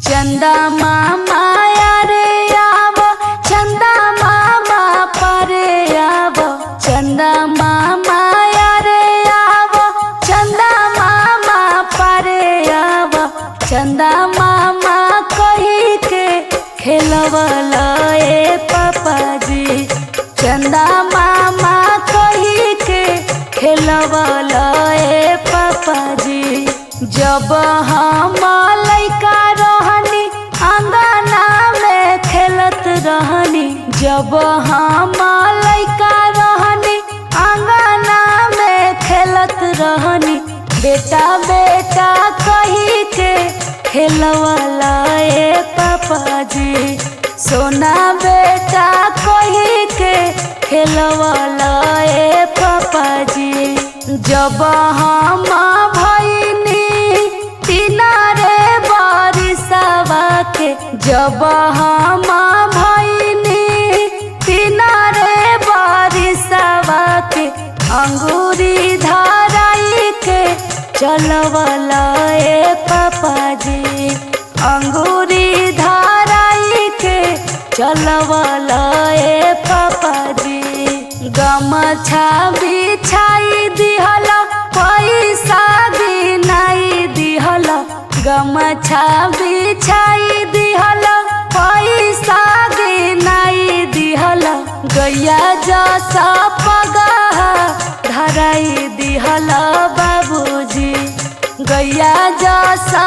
चंदा मामा रे आव, चंदा मामा परे आव, चंदा मामा रे आव, चंदा मामा परे आव, चंदा मामा कही के खेलवला ए पापाजी, चंदा मामा कही के खेलवला ए पापाजी। जब हम लइका रहनी अंगना में खेलत रहनी, जब हम लइका रहनी अंगना में खेलत रहनी, बेटा बेटा कही के खेलवला ए पापाजी, सोना बेटा कही के खेलवला ए पापाजी। जब हम भईनी तीना रे बारिशवा के, जब हम भईनी तीना रे बारिशवा के, अंगूरी धराई के चलवला ए पापाजी, अंगूरी धराई के चलवला ए पापाजी। गमछा बिछाई दिहला पैसा गिनाई दिहला, गमछा बिछाई दिहला पैसा गिनाई दिहला, गैया जसा पगहा धराई दिहला बाबूजी, गैया जसा